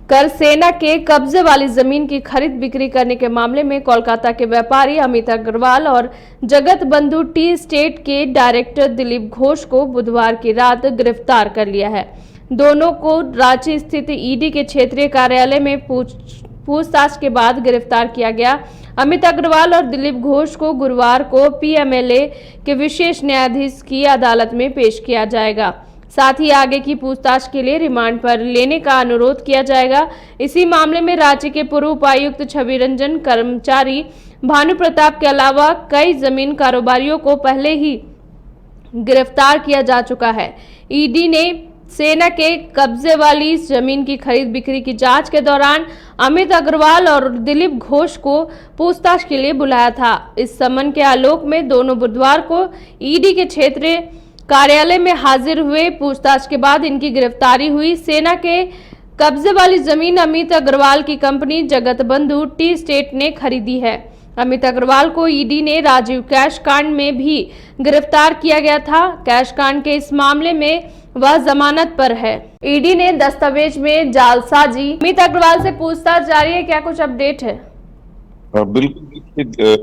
कर सेना के कब्जे वाली जमीन की खरीद बिक्री करने के मामले में कोलकाता के व्यापारी अमित अग्रवाल और जगत बंधु टी स्टेट के डायरेक्टर दिलीप घोष को बुधवार की रात गिरफ्तार कर लिया है। दोनों को रांची स्थित ईडी के क्षेत्रीय कार्यालय में पूछताछ के बाद गिरफ्तार किया गया। अमित अग्रवाल और दिलीप घोष को गुरुवार को पीएमएलए के विशेष न्यायाधीश की अदालत में पेश किया जाएगा। साथ ही आगे की पूछताछ के लिए रिमांड पर लेने का अनुरोध किया जाएगा। इसी मामले में रांची के पूर्व उपायुक्त छवि रंजन, कर्मचारी भानु प्रताप के अलावा कई जमीन कारोबारियों को पहले ही गिरफ्तार किया जा चुका है। ईडी ने सेना के कब्जे वाली जमीन की खरीद बिक्री की जांच के दौरान अमित अग्रवाल और दिलीप घोष को पूछताछ के लिए बुलाया था। इस समन के आलोक में दोनों बुधवार को ईडी के क्षेत्रीय कार्यालय में हाजिर हुए। पूछताछ के बाद इनकी गिरफ्तारी हुई। सेना के कब्जे वाली जमीन अमित अग्रवाल की कंपनी जगत बंधु टी स्टेट ने खरीदी है। अमित अग्रवाल को ईडी ने राजीव कैश कांड में भी गिरफ्तार किया गया था। कैश कांड के इस मामले में वह जमानत पर है। ईडी ने दस्तावेज में जालसाजी। अमित अग्रवाल से पूछताछ जारी है, क्या कुछ अपडेट है? बिल्कुल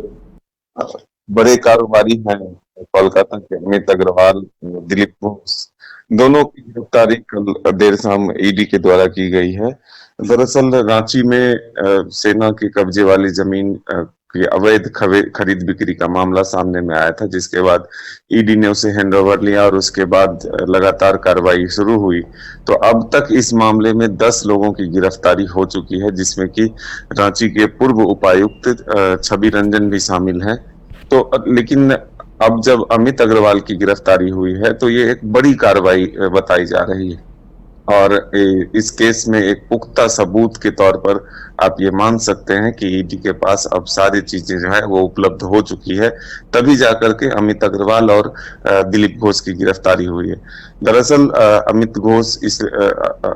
बड़े कारोबारी हैं कोलकाता के अमित अग्रवाल, दिलीप घोष, दोनों की गिरफ्तारी कल देर शाम ईडी के द्वारा की गई है। दरअसल रांची में सेना के कब्जे वाली जमीन की अवैध खरीद बिक्री का मामला सामने में आया था, जिसके बाद ईडी ने उसे हैंडओवर लिया और उसके बाद लगातार कार्रवाई शुरू हुई। तो अब तक इस मामले में 10 लोगों की गिरफ्तारी हो चुकी है, जिसमें कि रांची के पूर्व उपायुक्त छवि रंजन भी शामिल हैं। तो लेकिन अब जब अमित अग्रवाल की गिरफ्तारी हुई है तो ये एक बड़ी कार्रवाई बताई जा रही है और इस केस में एक पुख्ता सबूत के तौर पर आप ये मान सकते हैं कि ईडी के पास अब सारी चीजें जो है वो उपलब्ध हो चुकी है, तभी जाकर के अमित अग्रवाल और दिलीप घोष की गिरफ्तारी हुई है। दरअसल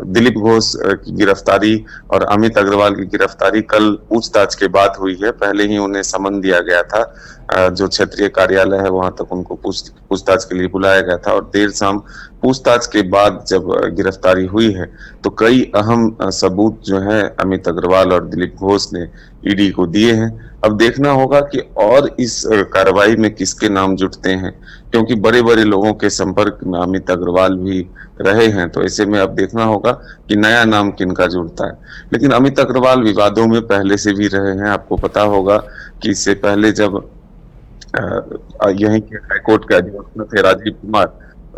दिलीप घोष की गिरफ्तारी और अमित अग्रवाल की गिरफ्तारी कल पूछताछ के बाद हुई है। पहले ही उन्हें समन दिया गया था, जो क्षेत्रीय कार्यालय है वहां तक उनको पूछताछ के लिए बुलाया गया था और देर शाम पूछताछ के बाद जब गिरफ्तारी हुई है तो कई अहम सबूत जो है अमित अग्रवाल और दिलीप घोष ने ईडी को दिए हैं। अब देखना होगा कि और इस कार्रवाई में किसके नाम जुटते हैं, क्योंकि बड़े बड़े लोगों के संपर्क में अमित अग्रवाल भी रहे हैं। तो ऐसे में अब देखना होगा कि नया नाम किनका जुड़ता है। लेकिन अमित अग्रवाल विवादों में पहले से भी रहे हैं। आपको पता होगा कि इससे पहले जब यहीं के हाईकोर्ट के अधिवक्ता थे राजीव कुमार,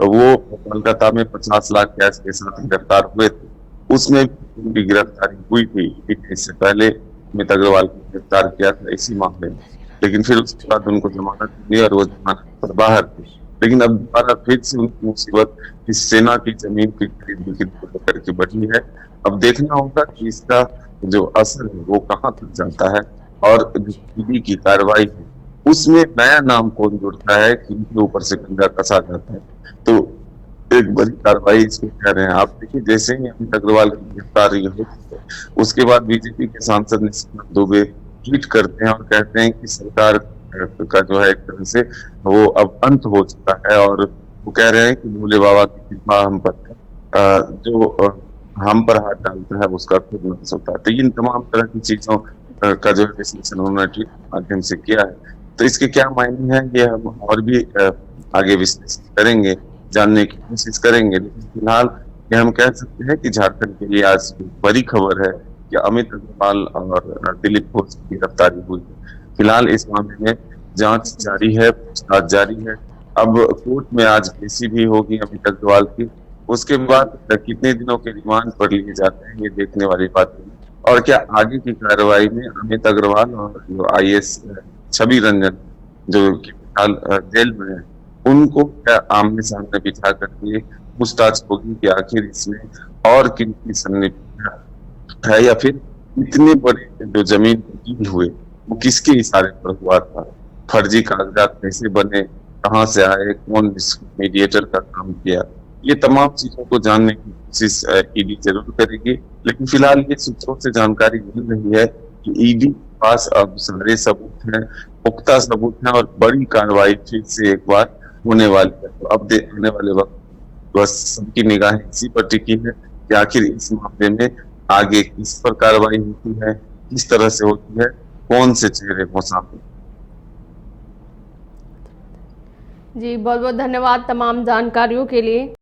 वो कोलकाता में 50 लाख कैश के साथ गिरफ्तार हुए थे, उसमें उनकी गिरफ्तारी हुई थी। इससे पहले अमित अग्रवाल को गिरफ्तार किया था इसी मामले में, लेकिन फिर उसके बाद उनको जमानत मिली और वो जमानत पर बाहर थे। लेकिन अब दोबारा फिर से उनकी मुसीबत इस सेना की जमीन की खरीद बिक्री को लेकर के बढ़ी है। अब देखना होगा कि इसका जो असर है वो कहाँ तक जाता है और ईडी की कार्रवाई है उसमें नया नाम कौन जुड़ता है, किनके ऊपर से गंगा कसा जाता है। तो एक बड़ी कार्रवाई इसको कह रहे हैं। आप देखिए, जैसे ही अमित अग्रवाल की गिरफ्तारी होती है उसके बाद बीजेपी के सांसद निशिकांत दुबे ट्वीट करते हैं और कहते हैं कि सरकार का जो है एक तरह से वो अब अंत हो चुका है और वो कह रहे हैं कि भोले बाबा की कृपा हम पर है, जो हम पर हाथ डालता है उसका खुद नाश होता है। तो इन तमाम तरह की चीजों का जो विश्लेषण उन्होंने ट्वीट के माध्यम से किया है। तो इसके क्या मायने हैं ये हम और भी आगे विश्लेषण करेंगे, जानने की कोशिश करेंगे। लेकिन फिलहाल ये हम कह सकते हैं कि झारखंड के लिए आज बड़ी खबर है कि अमित अग्रवाल और दिलीप घोष की गिरफ्तारी हुई है। फिलहाल इस मामले में जांच जारी है, पूछताछ जारी है। अब कोर्ट में आज पेशी भी होगी अमित अग्रवाल की। उसके बाद कितने दिनों के रिमांड पर लिए जाते हैं ये देखने वाली बात है। और क्या आगे की कार्रवाई में अमित अग्रवाल और जो आईएएस छवि रंजन जो कि फिलहाल जेल में है, उनको क्या आमने सामने बिठा करके पूछताछ होगी कि आखिर इसमें और किनकी संलिप्तता है या फिर इतने बड़े जो जमीन डील हुए वो किसके इशारे पर हुआ था, फर्जी कागजात कैसे बने, कहाँ से आए, कौन मीडिएटर का काम किया, ये तमाम चीजों को जानने की कोशिश ईडी जरूर करेगी। लेकिन फिलहाल ये सूत्रों से जानकारी मिल रही है कि ईडी के पास अब सारे सबूत हैं, पुख्ता सबूत हैं और बड़ी कार्रवाई फिर से एक बार होने वाली है। तो अब आने वाले वक्त बस सबकी निगाहें इसी पर टिकी है कि आखिर इस मामले में आगे किस पर कार्रवाई होती है, किस तरह से होती है, कौन से चेहरे को सामने। जी बहुत बहुत धन्यवाद तमाम जानकारियों के लिए।